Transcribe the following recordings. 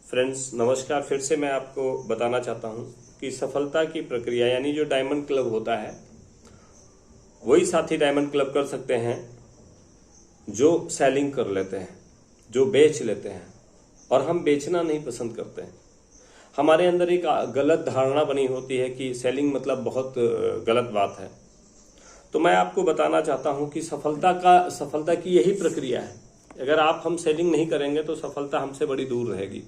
Friends नमस्कार। फिर से मैं आपको बताना चाहता हूं कि सफलता की प्रक्रिया यानी जो डायमंड क्लब होता है वही साथी डायमंड क्लब कर सकते हैं जो सेलिंग कर लेते हैं, जो बेच लेते हैं। और हम बेचना नहीं पसंद करते हैं। हमारे अंदर एक गलत धारणा बनी होती है कि सेलिंग मतलब बहुत गलत बात है। तो मैं आपको बताना चाहता हूं कि सफलता की यही प्रक्रिया है। अगर हम सेलिंग नहीं करेंगे तो सफलता हमसे बड़ी दूर रहेगी।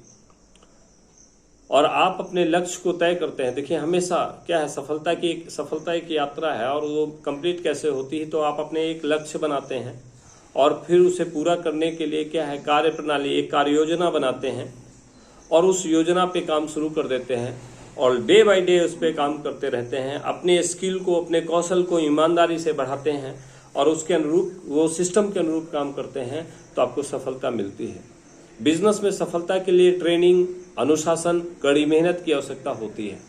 और आप अपने लक्ष्य को तय करते हैं। देखिए हमेशा क्या है, सफलता एक यात्रा है और वो कंप्लीट कैसे होती है, तो आप अपने एक लक्ष्य बनाते हैं और फिर उसे पूरा करने के लिए क्या है, कार्य प्रणाली, एक कार्य योजना बनाते हैं और उस योजना पे काम शुरू कर देते हैं और डे बाय डे उस पर काम करते रहते हैं। अपने स्किल को, अपने कौशल को ईमानदारी से बढ़ाते हैं और उसके अनुरूप, वो सिस्टम के अनुरूप काम करते हैं, तो आपको सफलता मिलती है। बिजनेस में सफलता के लिए ट्रेनिंग, अनुशासन, कड़ी मेहनत की आवश्यकता होती है।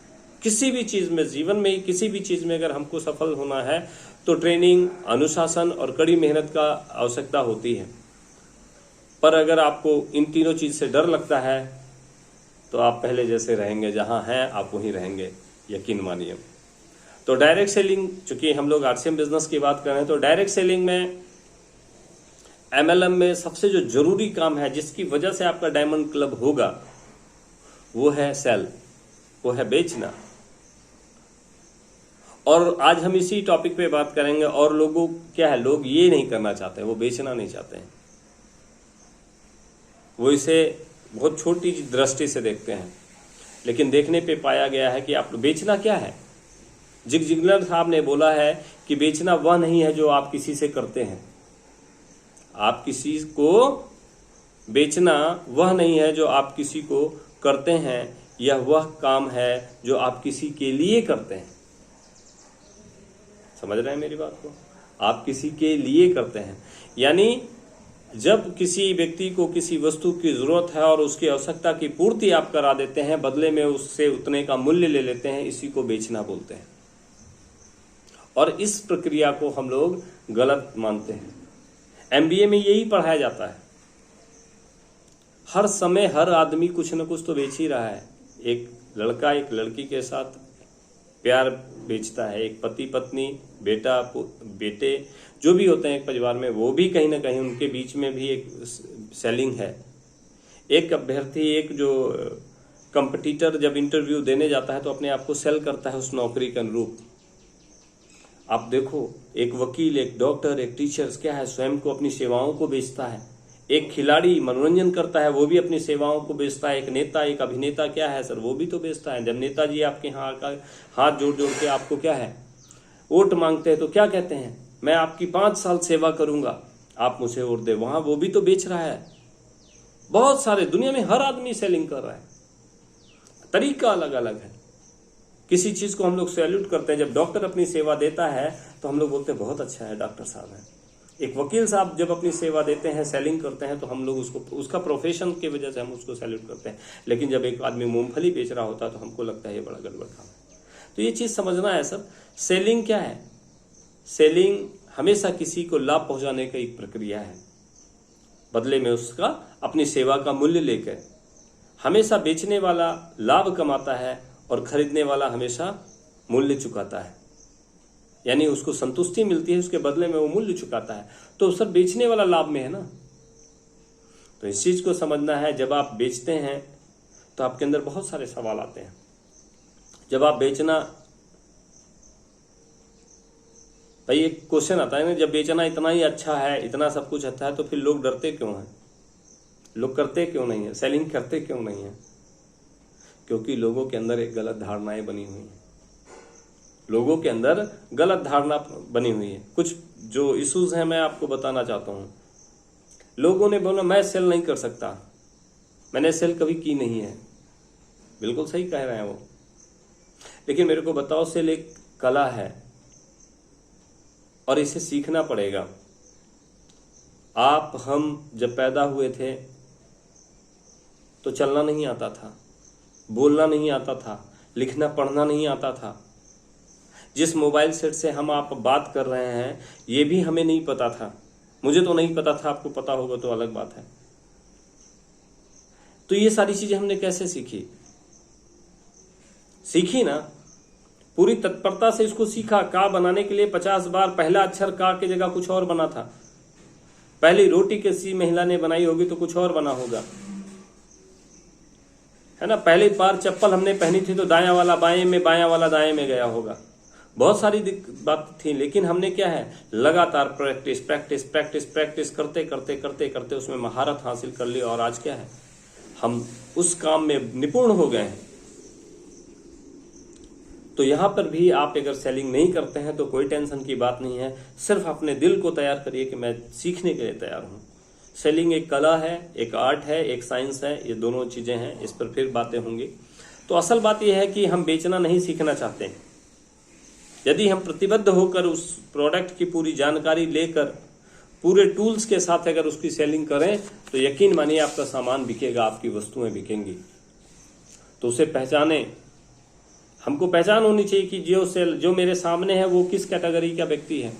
किसी भी चीज में, जीवन में किसी भी चीज में अगर हमको सफल होना है तो ट्रेनिंग, अनुशासन और कड़ी मेहनत का आवश्यकता होती है। पर अगर आपको इन तीनों चीज से डर लगता है तो आप पहले जैसे रहेंगे, जहां हैं आप वहीं रहेंगे, यकीन मानिए। तो डायरेक्ट सेलिंग, चूंकि हम लोग आरसीएम बिजनेस की बात कर रहे हैं, तो डायरेक्ट सेलिंग में, एमएलएम में सबसे जो जरूरी काम है जिसकी वजह से आपका डायमंड क्लब होगा वो है सेल, वो है बेचना। और आज हम इसी टॉपिक पे बात करेंगे। और लोगों क्या है, लोग ये नहीं करना चाहते, वो बेचना नहीं चाहते हैं। वो इसे बहुत छोटी दृष्टि से देखते हैं। लेकिन देखने पे पाया गया है कि आप बेचना क्या है। जिग जिगलर साहब ने बोला है कि बेचना वह नहीं है जो आप किसी से करते हैं। आप किसी को बेचना वह नहीं है जो आप किसी को करते हैं, यह वह काम है जो आप किसी के लिए करते हैं। समझ रहे हैं मेरी बात को? आप किसी के लिए करते हैं, यानी जब किसी व्यक्ति को किसी वस्तु की जरूरत है और उसकी आवश्यकता की पूर्ति आप करा देते हैं, बदले में उससे उतने का मूल्य ले लेते हैं, इसी को बेचना बोलते हैं। और इस प्रक्रिया को हम लोग गलत मानते हैं। एमबीए में यही पढ़ाया जाता है। हर समय हर आदमी कुछ न कुछ तो बेच ही रहा है। एक लड़का एक लड़की के साथ प्यार बेचता है, एक पति पत्नी, बेटा बेटे जो भी होते हैं एक परिवार में, वो भी कहीं ना कहीं उनके बीच में भी एक सेलिंग है। एक अभ्यर्थी, एक जो कंपटीटर जब इंटरव्यू देने जाता है तो अपने आप को सेल करता है उस नौकरी के अनुरूप। आप देखो, एक वकील, एक डॉक्टर, एक टीचर क्या है, स्वयं को, अपनी सेवाओं को बेचता है। एक खिलाड़ी मनोरंजन करता है, वो भी अपनी सेवाओं को बेचता है। एक नेता, एक अभिनेता क्या है सर, वो भी तो बेचता है। जब नेताजी आपके यहाँ हाथ जोड़ जोड़ के आपको क्या है, वोट मांगते हैं तो क्या कहते हैं, मैं आपकी 5 साल सेवा करूंगा, आप मुझे वोट दे। वहां वो भी तो बेच रहा है। बहुत सारे, दुनिया में हर आदमी सेलिंग कर रहा है, तरीका अलग अलग है। किसी चीज को हम लोग सैल्यूट करते हैं, जब डॉक्टर अपनी सेवा देता है तो हम लोग बोलते हैं बहुत अच्छा है, डॉक्टर साहब है। एक वकील साहब जब अपनी सेवा देते हैं, सेलिंग करते हैं, तो हम लोग उसको, उसका प्रोफेशन की वजह से हम उसको सैल्यूट करते हैं। लेकिन जब एक आदमी मूंगफली बेच रहा होता है तो हमको लगता है ये बड़ा गड़बड़ काम है। तो ये चीज समझना है सब। सेलिंग क्या है? सेलिंग हमेशा किसी को लाभ पहुंचाने का एक प्रक्रिया है, बदले में उसका अपनी सेवा का मूल्य लेकर। हमेशा बेचने वाला लाभ कमाता है और खरीदने वाला हमेशा मूल्य चुकाता है, यानी उसको संतुष्टि मिलती है, उसके बदले में वो मूल्य चुकाता है। तो सर बेचने वाला लाभ में है ना। तो इस चीज को समझना है। जब आप बेचते हैं तो आपके अंदर बहुत सारे सवाल आते हैं। जब आप बेचना, भाई एक क्वेश्चन आता है ना, जब बेचना इतना ही अच्छा है, इतना सब कुछ अच्छा है, तो फिर लोग डरते क्यों हैं? लोग करते क्यों नहीं है, सेलिंग करते क्यों नहीं है? क्योंकि लोगों के अंदर एक गलत धारणाएं बनी हुई हैं। लोगों के अंदर गलत धारणा बनी हुई है। कुछ जो इश्यूज हैं मैं आपको बताना चाहता हूं। लोगों ने बोला मैं सेल नहीं कर सकता, मैंने सेल कभी की नहीं है। बिल्कुल सही कह रहे हैं वो, लेकिन मेरे को बताओ, सेल एक कला है और इसे सीखना पड़ेगा। हम जब पैदा हुए थे तो चलना नहीं आता था, बोलना नहीं आता था, लिखना पढ़ना नहीं आता था। जिस मोबाइल सेट से आप बात कर रहे हैं ये भी हमें नहीं पता था। मुझे तो नहीं पता था, आपको पता होगा तो अलग बात है। तो ये सारी चीजें हमने कैसे सीखी ना, पूरी तत्परता से इसको सीखा। का बनाने के लिए 50 बार पहला अक्षर का की जगह कुछ और बना था। पहली रोटी किसी महिला ने बनाई होगी तो कुछ और बना होगा, है ना। पहली बार चप्पल हमने पहनी थी तो दायां वाला बाएं में, बायां वाला दाएं में गया होगा। बहुत सारी बात थी, लेकिन हमने क्या है, लगातार प्रैक्टिस प्रैक्टिस प्रैक्टिस प्रैक्टिस करते करते करते करते उसमें महारत हासिल कर ली, और आज क्या है, हम उस काम में निपुण हो गए हैं। तो यहां पर भी आप अगर सेलिंग नहीं करते हैं तो कोई टेंशन की बात नहीं है। सिर्फ अपने दिल को तैयार करिए कि मैं सीखने के लिए तैयार हूं। सेलिंग एक कला है, एक आर्ट है, एक साइंस है, ये दोनों चीजें हैं। इस पर फिर बातें होंगी। तो असल बात यह है कि हम बेचना नहीं सीखना चाहते हैं। यदि हम प्रतिबद्ध होकर उस प्रोडक्ट की पूरी जानकारी लेकर पूरे टूल्स के साथ अगर उसकी सेलिंग करें तो यकीन मानिए आपका सामान बिकेगा, आपकी वस्तुएं बिकेंगी। तो उसे पहचाने, हमको पहचान होनी चाहिए कि जो मेरे सामने है वो किस कैटेगरी का व्यक्ति है,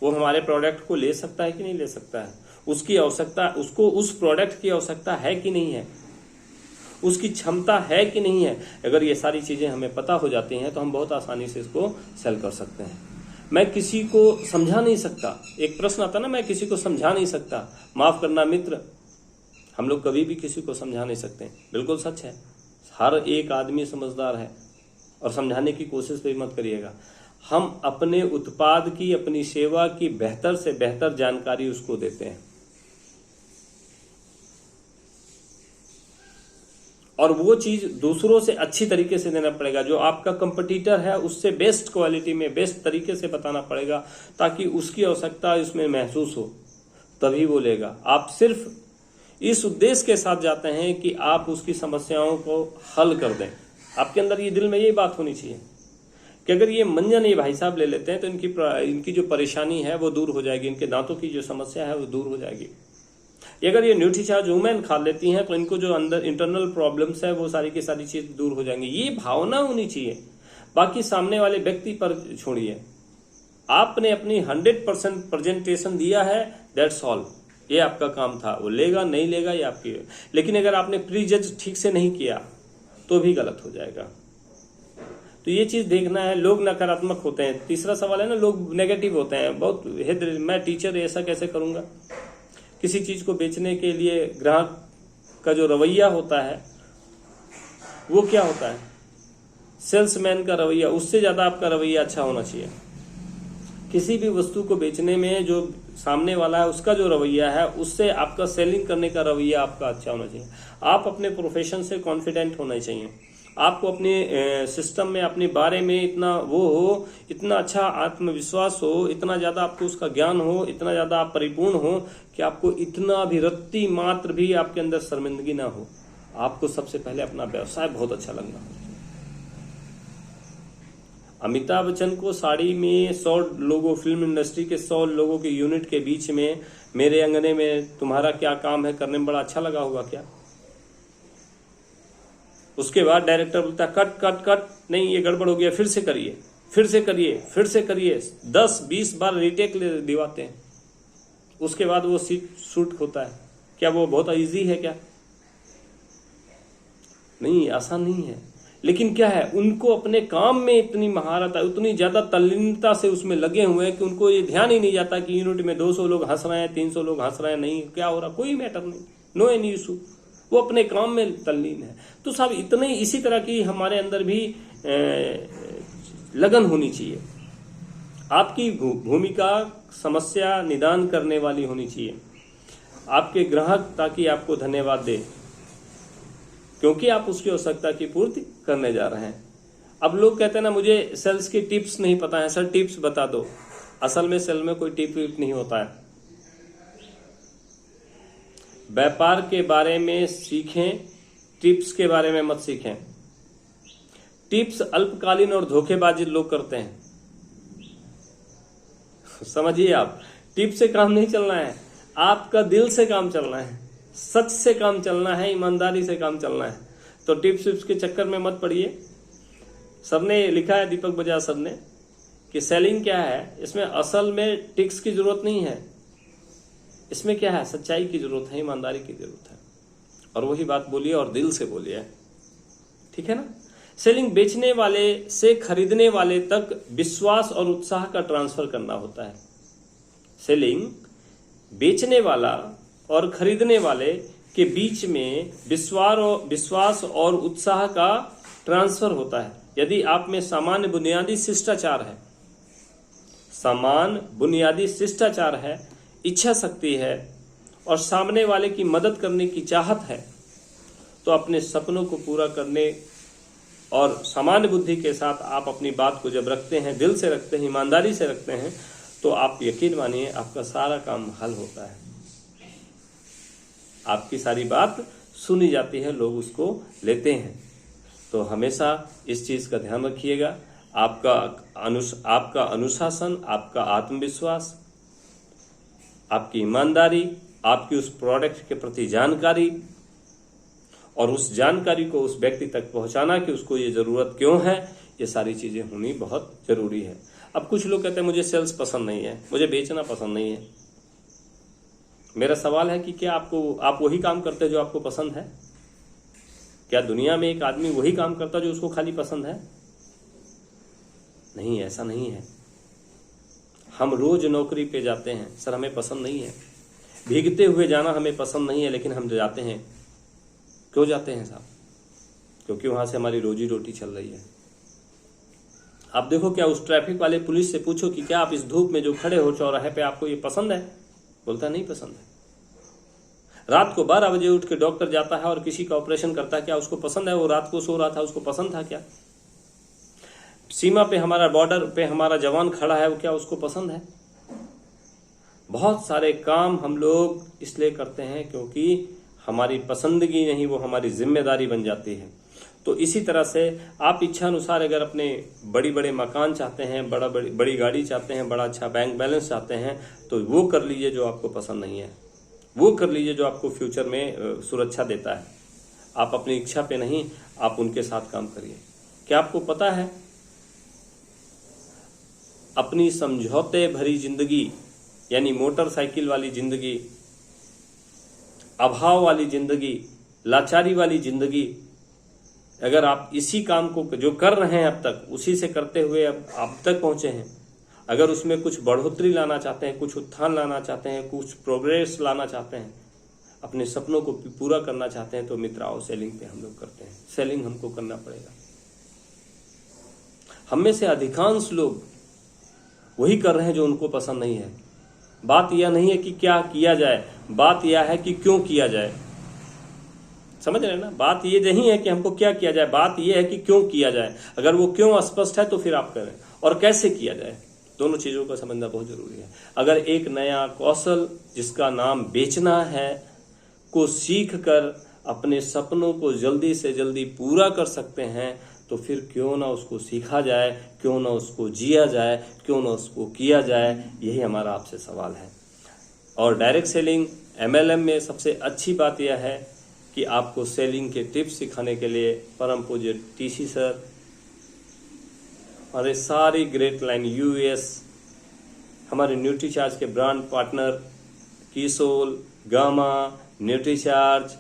वो हमारे प्रोडक्ट को ले सकता है कि नहीं ले सकता है, उसकी आवश्यकता, उसको उस प्रोडक्ट की आवश्यकता है कि नहीं है, उसकी क्षमता है कि नहीं है। अगर ये सारी चीजें हमें पता हो जाती हैं तो हम बहुत आसानी से इसको सेल कर सकते हैं। मैं किसी को समझा नहीं सकता, एक प्रश्न आता ना, मैं किसी को समझा नहीं सकता। माफ करना मित्र, हम लोग कभी भी किसी को समझा नहीं सकते, बिल्कुल सच है। हर एक आदमी समझदार है और समझाने की कोशिश भी मत करिएगा। हम अपने उत्पाद की, अपनी सेवा की बेहतर से बेहतर जानकारी उसको देते हैं, और वो चीज दूसरों से अच्छी तरीके से देना पड़ेगा। जो आपका कंपटीटर है उससे बेस्ट क्वालिटी में, बेस्ट तरीके से बताना पड़ेगा, ताकि उसकी आवश्यकता इसमें महसूस हो, तभी वो लेगा। आप सिर्फ इस उद्देश्य के साथ जाते हैं कि आप उसकी समस्याओं को हल कर दें। आपके अंदर ये दिल में ये बात होनी चाहिए कि अगर ये मंजन ये भाई साहब ले लेते हैं तो इनकी जो परेशानी है वो दूर हो जाएगी, इनके दांतों की जो समस्या है वो दूर हो जाएगी। अगर ये न्यूट्रीचार्ज वुमेन खा लेती हैं तो इनको जो अंदर इंटरनल प्रॉब्लम्स है वो सारी की सारी चीज दूर हो जाएंगी। ये भावना होनी चाहिए। बाकी सामने वाले व्यक्ति पर छोड़िए, आपने अपनी 100% प्रेजेंटेशन दिया है, दैट्स ऑल। ये आपका काम था, वो लेगा नहीं लेगा ये आपकी। लेकिन अगर आपने प्री जज ठीक से नहीं किया तो भी गलत हो जाएगा। तो ये चीज देखना है। लोग नकारात्मक होते हैं। तीसरा सवाल है ना, लोग नेगेटिव होते हैं बहुत। मैं टीचर ऐसा कैसे करूंगा। किसी चीज को बेचने के लिए ग्राहक का जो रवैया होता है वो क्या होता है, सेल्समैन का रवैया, उससे ज्यादा आपका रवैया अच्छा होना चाहिए। किसी भी वस्तु को बेचने में जो सामने वाला है उसका जो रवैया है, उससे आपका सेलिंग करने का रवैया आपका अच्छा होना चाहिए। आप अपने प्रोफेशन से कॉन्फिडेंट होना चाहिए। आपको अपने सिस्टम में, अपने बारे में इतना वो हो, इतना अच्छा आत्मविश्वास हो, इतना ज्यादा आपको उसका ज्ञान हो, इतना ज्यादा आप परिपूर्ण हो कि आपको इतना भी रत्ती मात्र भी आपके अंदर शर्मिंदगी ना हो। आपको सबसे पहले अपना व्यवसाय बहुत अच्छा लगना हो। अमिताभ बच्चन को साड़ी में 100 लोगों, फिल्म इंडस्ट्री के 100 लोगों के यूनिट के बीच में मेरे अंगने में तुम्हारा क्या काम है करने में बड़ा अच्छा लगा होगा क्या। उसके बाद डायरेक्टर बोलता कट कट कट, नहीं ये गड़बड़ हो गया, फिर से करिए, फिर से करिए, फिर से करिए, 10-20 बार रीटेक दिवाते हैं। उसके बाद वो शूट होता है। क्या वो बहुत इजी है क्या? नहीं, आसान नहीं है। लेकिन क्या है, उनको अपने काम में इतनी महारत है, उतनी ज्यादा तल्लीनता से उसमें लगे हुए हैं कि उनको ये ध्यान ही नहीं जाता कि यूनिट में 200 लोग हंस रहे हैं, 300 लोग हंस रहे हैं, नहीं क्या हो रहा, कोई मैटर नहीं, नो एनी इशू। वो अपने काम में तल्लीन है। तो सब इतने इसी तरह की हमारे अंदर भी लगन होनी चाहिए। आपकी भूमिका समस्या निदान करने वाली होनी चाहिए। आपके ग्राहक ताकि आपको धन्यवाद दे, क्योंकि आप उसकी आवश्यकता की पूर्ति करने जा रहे हैं। अब लोग कहते हैं ना, मुझे सेल्स की टिप्स नहीं पता है, सर टिप्स बता दो। असल में सेल में कोई टिप नहीं होता है। व्यापार के बारे में सीखें, टिप्स के बारे में मत सीखें। टिप्स अल्पकालीन और धोखेबाजी लोग करते हैं। समझिए, आप टिप से काम नहीं चलना है, आपका दिल से काम चलना है, सच से काम चलना है, ईमानदारी से काम चलना है। तो टिप्स के चक्कर में मत पड़िए। सर ने लिखा है, दीपक बजाज सर ने, कि सेलिंग क्या है, इसमें असल में टिक्स की जरूरत नहीं है। इसमें क्या है, सच्चाई की जरूरत है, ईमानदारी की जरूरत है। और वही बात बोलिए और दिल से बोलिए, ठीक है ना। सेलिंग बेचने वाले से खरीदने वाले तक विश्वास और उत्साह का ट्रांसफर करना होता है। सेलिंग बेचने वाला और खरीदने वाले के बीच में विश्वास और उत्साह का ट्रांसफर होता है। यदि आप में सामान्य बुनियादी शिष्टाचार है, इच्छा शक्ति है और सामने वाले की मदद करने की चाहत है, तो अपने सपनों को पूरा करने और सामान्य बुद्धि के साथ आप अपनी बात को जब रखते हैं, दिल से रखते हैं, ईमानदारी से रखते हैं, तो आप यकीन मानिए आपका सारा काम हल होता है। आपकी सारी बात सुनी जाती है, लोग उसको लेते हैं। तो हमेशा इस चीज का ध्यान रखिएगा। आपका अनुशासन, आपका आत्मविश्वास, आपकी ईमानदारी, आपकी उस प्रोडक्ट के प्रति जानकारी और उस जानकारी को उस व्यक्ति तक पहुंचाना कि उसको ये जरूरत क्यों है, ये सारी चीजें होनी बहुत जरूरी है। अब कुछ लोग कहते हैं मुझे सेल्स पसंद नहीं है, मुझे बेचना पसंद नहीं है। मेरा सवाल है कि क्या आप वही काम करते हैं जो आपको पसंद है? क्या दुनिया में एक आदमी वही काम करता है जो उसको खाली पसंद है? नहीं, ऐसा नहीं है। हम रोज नौकरी पे जाते हैं, सर हमें पसंद नहीं है। भीगते हुए जाना हमें पसंद नहीं है, लेकिन हम जाते हैं। क्यों जाते हैं साहब? क्योंकि वहां से हमारी रोजी रोटी चल रही है। आप देखो, क्या उस ट्रैफिक वाले पुलिस से पूछो कि क्या आप इस धूप में जो खड़े हो चौराहे पे, आपको ये पसंद है? बोलता नहीं पसंद है। रात को 12 बजे उठ के डॉक्टर जाता है और किसी का ऑपरेशन करता है, क्या उसको पसंद है? वो रात को सो रहा था, उसको पसंद था क्या? सीमा पे हमारा, बॉर्डर पे हमारा जवान खड़ा है, वो क्या उसको पसंद है? बहुत सारे काम हम लोग इसलिए करते हैं क्योंकि हमारी पसंदगी नहीं, वो हमारी जिम्मेदारी बन जाती है। तो इसी तरह से आप इच्छा अनुसार अगर अपने बड़े मकान चाहते हैं, बड़ी गाड़ी चाहते हैं, बड़ा अच्छा बैंक बैलेंस चाहते हैं, तो वो कर लीजिए जो आपको पसंद नहीं है। वो कर लीजिए जो आपको फ्यूचर में सुरक्षा देता है। आप अपनी इच्छा पे नहीं, आप उनके साथ काम करिए। क्या आपको पता है, अपनी समझौते भरी जिंदगी, यानी मोटरसाइकिल वाली जिंदगी, अभाव वाली जिंदगी, लाचारी वाली जिंदगी, अगर आप इसी काम को जो कर रहे हैं अब तक, उसी से करते हुए अब तक पहुंचे हैं, अगर उसमें कुछ बढ़ोतरी लाना चाहते हैं, कुछ उत्थान लाना चाहते हैं, कुछ प्रोग्रेस लाना चाहते हैं, अपने सपनों को पूरा करना चाहते हैं, तो मित्र आओ सेलिंग पे हम लोग करते हैं। सेलिंग हमको करना पड़ेगा। हम में से अधिकांश लोग वही कर रहे हैं जो उनको पसंद नहीं है। बात यह नहीं है कि क्या किया जाए, बात यह है कि क्यों किया जाए। समझ रहे हैं ना? बात ये नहीं है कि हमको क्या किया जाए, बात ये है कि क्यों किया जाए। अगर वो क्यों स्पष्ट है तो फिर आप करें, और कैसे किया जाए, दोनों चीजों का समझना बहुत जरूरी है। अगर एक नया कौशल जिसका नाम बेचना है को सीख कर अपने सपनों को जल्दी से जल्दी पूरा कर सकते हैं, तो फिर क्यों ना उसको सीखा जाए, क्यों ना उसको जिया जाए, क्यों ना उसको किया जाए। यही हमारा आपसे सवाल है। और डायरेक्ट सेलिंग MLM में सबसे अच्छी बात यह है कि आपको सेलिंग के टिप्स सिखाने के लिए परम पूज्य TC सर और ये सारी ग्रेट लाइन US, हमारे न्यूट्रीचार्ज के ब्रांड पार्टनर कीसोल, गामा, न्यूट्रीचार्ज,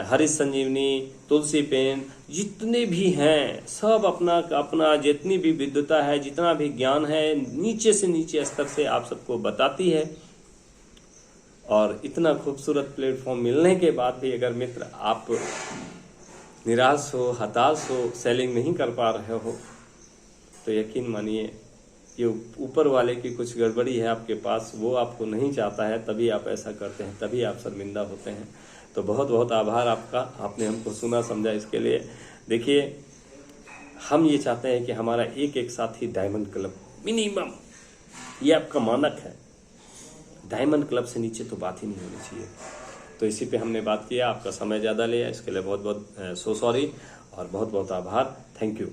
हरीश संजीवनी, तुलसी पेन, जितने भी हैं सब अपना जितनी भी विद्वता है, जितना भी ज्ञान है, नीचे से नीचे स्तर से आप सबको बताती है। और इतना खूबसूरत प्लेटफॉर्म मिलने के बाद भी अगर मित्र आप निराश हो, हताश हो, सेलिंग नहीं कर पा रहे हो, तो यकीन मानिए ये ऊपर वाले की कुछ गड़बड़ी है आपके पास, वो आपको नहीं चाहता है, तभी आप ऐसा करते हैं, तभी आप शर्मिंदा होते हैं। तो बहुत बहुत आभार आपका, आपने हमको सुना समझा, इसके लिए। देखिए, हम ये चाहते हैं कि हमारा एक साथी डायमंड क्लब मिनिमम, ये आपका मानक है। डायमंड क्लब से नीचे तो बात ही नहीं होनी चाहिए। तो इसी पे हमने बात किया, आपका समय ज़्यादा लिया, इसके लिए बहुत बहुत सॉरी और बहुत बहुत आभार। Thank you.